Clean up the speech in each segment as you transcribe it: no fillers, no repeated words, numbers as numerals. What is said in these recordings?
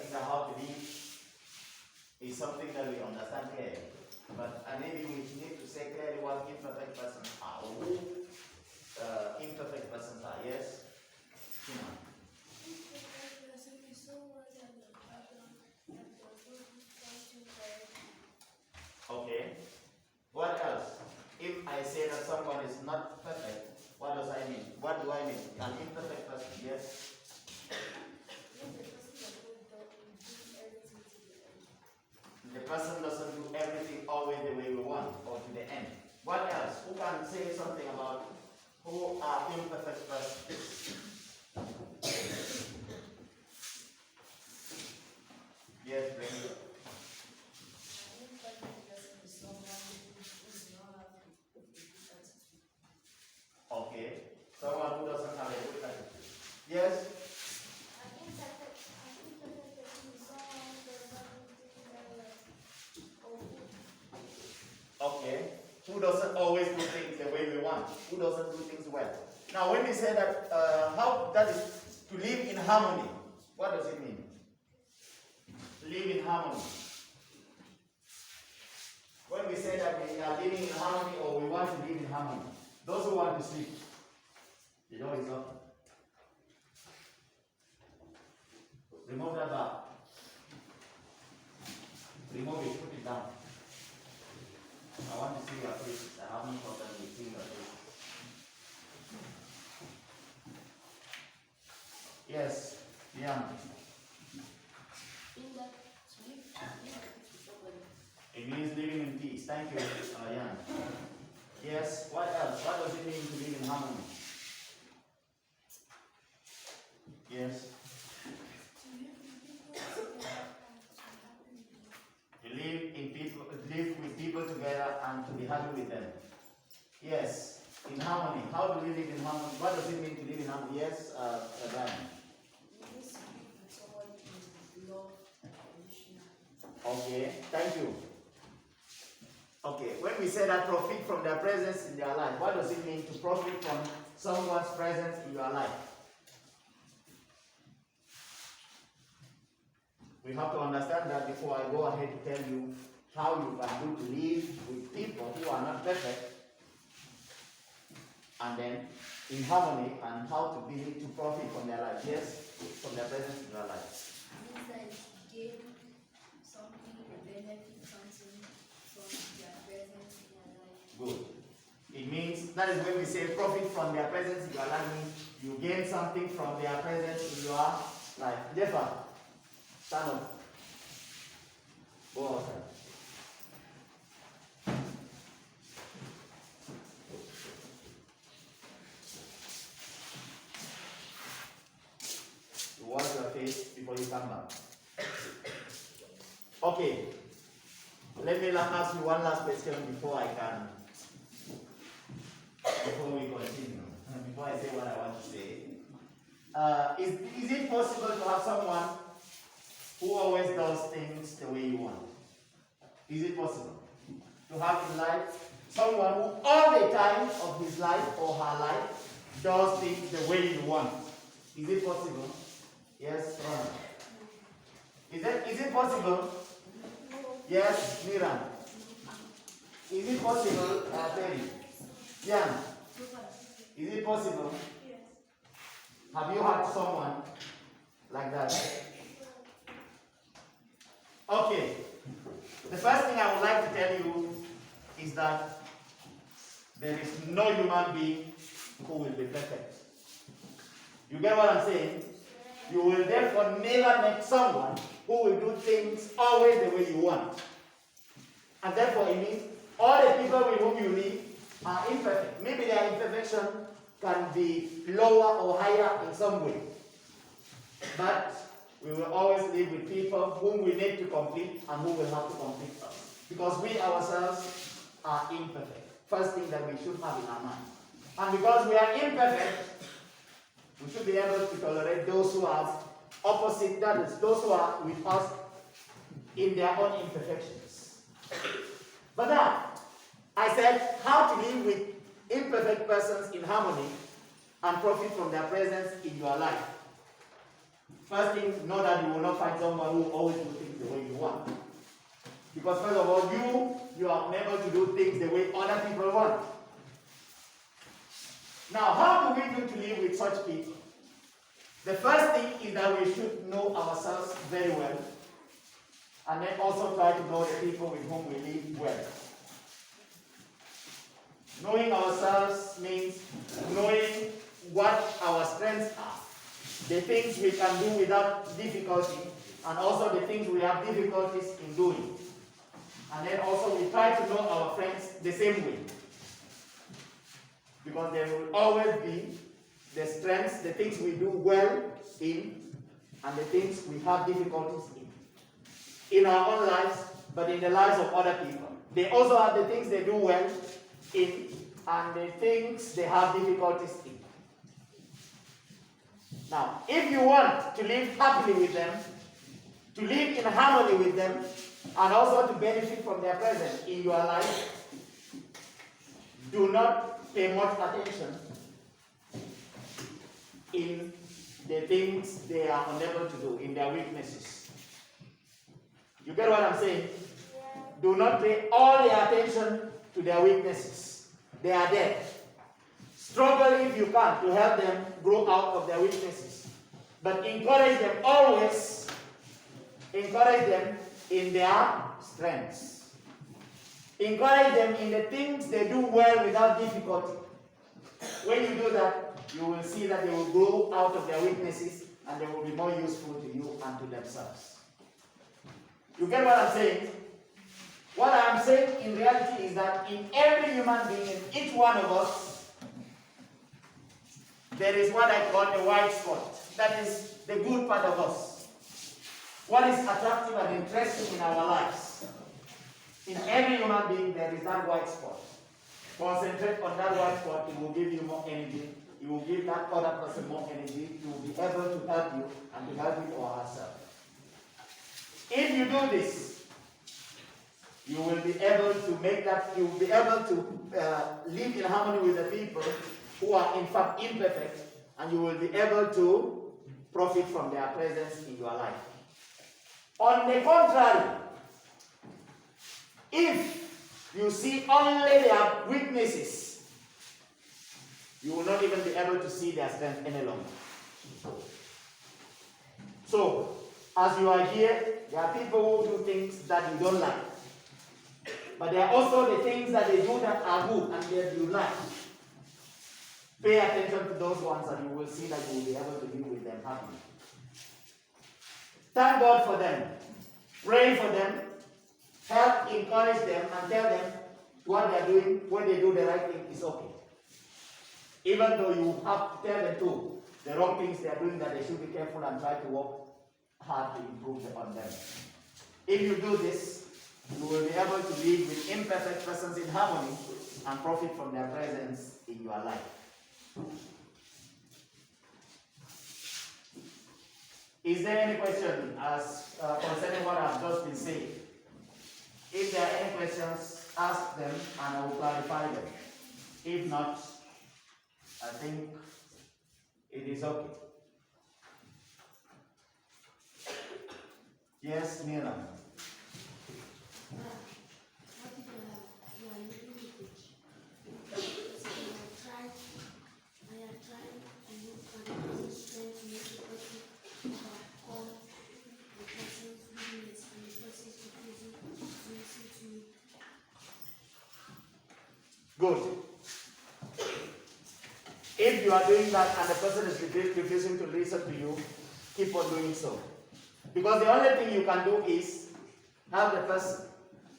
things are how to live is something that we understand clearly. But maybe we need to say clearly what imperfect persons are, or who imperfect persons are. Yes? Imperfect person is someone that does not do something correctly. Okay. What else? If I say that someone is not perfect, what does I mean? What do I mean? An imperfect person, yes? The person doesn't do everything always the way we want or to the end. What else? Who can say something about who are imperfect persons? Yes, Brenda. Okay. Someone who doesn't have a good attitude. Yes? Okay. Who doesn't always do things the way we want? Who doesn't do things well? Now, when we say that, how that is to live in harmony, what does it mean? To live in harmony. When we say that we are living in harmony or we want to live in harmony, those who want to sleep, you know it's not. Remove that bar. Remove it, put it down. I want to see your faces. I haven't gotten to see your faces. Yes, yeah. It means living in peace. Thank you, Jan. Yes, what else? What does it mean to live in harmony? Yes. To live with people together and to be happy with them. Yes, in harmony. How do we live in harmony? What does it mean to live in harmony? Yes, Brian. Okay, thank you. Okay, when we say that profit from their presence in their life, what does it mean to profit from someone's presence in your life? We have to understand that before I go ahead to tell you how you can do to live with people who are not perfect, and then in harmony, and how to be to profit from their life. Yes, from their presence in your life. Good. It means, that is when we say profit from their presence in your life, means you gain something from their presence in your life. Jeff, stand up. Go outside. You wash your face before you come back. Okay. Let me ask you one last question before we continue. Before I say what I want to say. Is it possible to have someone who always does things the way you want? Is it possible to have in life someone who all the time of his life or her life does things the way you want? Is it possible? Yes, Ron. Is it possible? Yes, Miran. Is it possible, Terry? Jan. Is it possible? Yes. Have you had someone like that? Okay. The first thing I would like to tell you is that there is no human being who will be perfect. You get what I'm saying? You will therefore never meet someone who will do things always the way you want. And therefore it means all the people with whom you live are imperfect. Maybe their imperfection can be lower or higher in some way. But we will always live with people whom we need to complete and who will have to complete us. Because we ourselves are imperfect. First thing that we should have in our mind. And because we are imperfect, we should be able to tolerate those who are opposite, that is, those who are with us in their own imperfections. But now, I said how to live with imperfect persons in harmony and profit from their presence in your life. First thing, know that you will not find someone who always do things the way you want. Because first of all, you are unable to do things the way other people want. Now, how do we do to live with such people? The first thing is that we should know ourselves very well, and then also try to know the people with whom we live well. Knowing ourselves means knowing what our strengths are, the things we can do without difficulty, and also the things we have difficulties in doing. And then also we try to know our friends the same way. Because there will always be the strengths, the things we do well in, and the things we have difficulties in our own lives, but in the lives of other people. They also have the things they do well in, and the things they have difficulties in. Now, if you want to live happily with them, to live in harmony with them, and also to benefit from their presence in your life, do not pay much attention in the things they are unable to do, in their weaknesses. You get what I'm saying? Yeah. Do not pay all the attention to their weaknesses. They are there. Struggle if you can to help them grow out of their weaknesses. But encourage them always. Encourage them in their strengths. Encourage them in the things they do well without difficulty. When you do that, you will see that they will grow out of their weaknesses and they will be more useful to you and to themselves. You get what I'm saying? What I'm saying in reality is that in every human being, in each one of us, there is what I call a white spot. That is the good part of us. What is attractive and interesting in our lives. In every human being, there is that white spot. Concentrate on that white spot, it will give you more energy. It will give that other person more energy to be able to help you and to help you or herself. If you do this, you will be able to make that, you will be able to live in harmony with the people who are in fact imperfect, and you will be able to profit from their presence in your life. On the contrary, if you see only their weaknesses, you will not even be able to see their strength any longer. So, as you are here, there are people who do things that you don't like. But there are also the things that they do that are good and that you like. Pay attention to those ones and you will see that you will be able to live with them happily. Thank God for them. Pray for them. Help, encourage them, and tell them what they are doing, when they do the right thing is okay. Even though you have to tell them too, the wrong things they are doing, that they should be careful and try to work hard to improve on them. If you do this, you will be able to live with imperfect persons in harmony and profit from their presence in your life. Is there any question as concerning what I've just been saying? If there are any questions, ask them and I will clarify them. If not, I think it is okay. Yes, Mira. Good. If you are doing that and the person is refusing to listen to you, keep on doing so. Because the only thing you can do is have the person.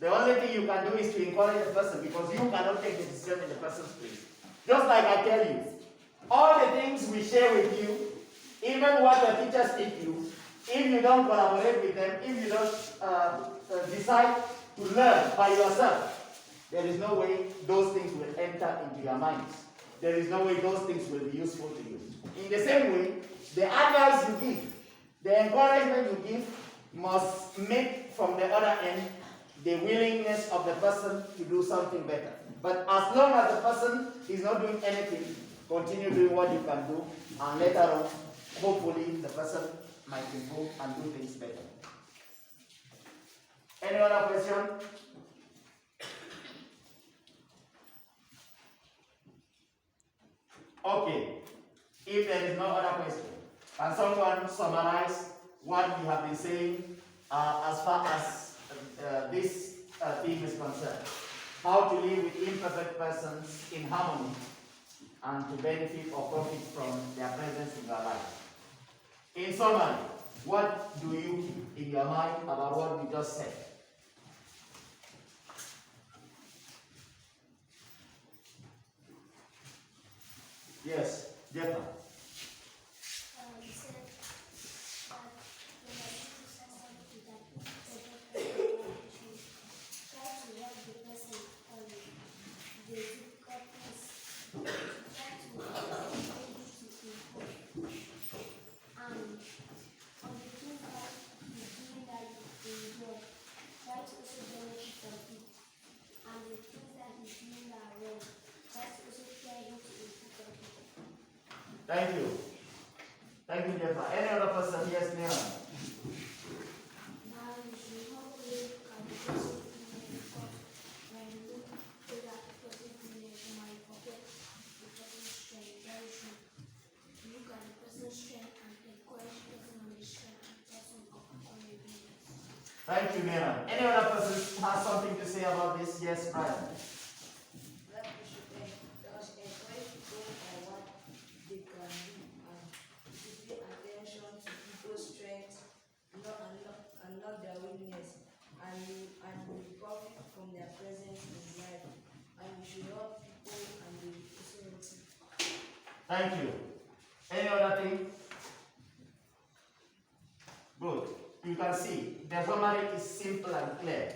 The only thing you can do is to encourage the person, because you cannot take the decision in the person's place. Just like I tell you, all the things we share with you, even what your teachers teach you, if you don't collaborate with them, if you don't decide to learn by yourself, there is no way those things will enter into your minds. There is no way those things will be useful to you. In the same way, the advice you give, the encouragement you give, must make from the other end the willingness of the person to do something better. But as long as the person is not doing anything, continue doing what you can do, and later on, hopefully, the person might improve and do things better. Any other question? Okay. If there is no other question, can someone summarize what we have been saying as far as this theme is concerned? How to live with imperfect persons in harmony and to benefit or profit from their presence in your life. In summary, what do you keep in your mind about what we just said? Yes, Jeff. He said that when I do something that the person should try to help the person on the difficulties, try to help him to improve. And on the things that he's doing that you enjoy, try to also benefit from it. And the things that he's doing that are wrong, try to also try him to improve from it. Thank you. Thank you, Jeff. Any other person? Yes, Neil. Now you should not wait at the person because when you look at that person you might forget the person's strength. Very true. Look at the person's strength and encourage the person on the strength and the person on your business. Thank you, Mira. Any other person has something to say about this? Yes, Brian. That we should just encourage people on what they can do and to pay attention to people's strengths and not their weakness, and we profit from their presence in life, and we should help people and the society. Thank you. Any other thing? Good. You can see the summary is simple and clear.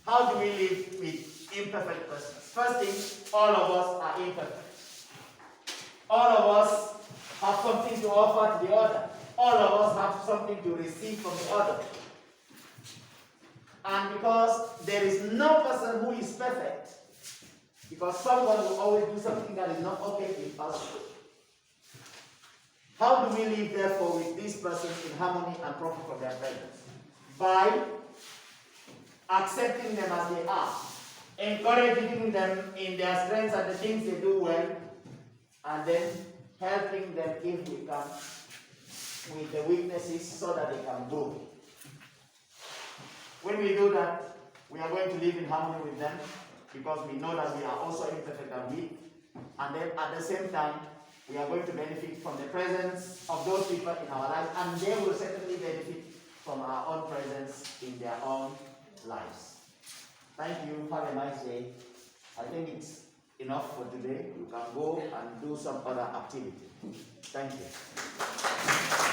How do we live with imperfect persons? First thing, all of us are imperfect. All of us have something to offer to the other. All of us have something to receive from the other. And because there is no person who is perfect, because someone will always do something that is not okay with us, how do we live therefore with these persons in harmony and profit from their presence? By accepting them as they are, encouraging them in their strengths and the things they do well, and then helping them if we can with the weaknesses so that they can grow. When we do that, we are going to live in harmony with them because we know that we are also imperfect and weak, and then at the same time, we are going to benefit from the presence of those people in our lives, and they will certainly benefit from our own presence in their own lives. Thank you. Have a nice day. I think it's enough for today. You can go and do some other activity. Thank you.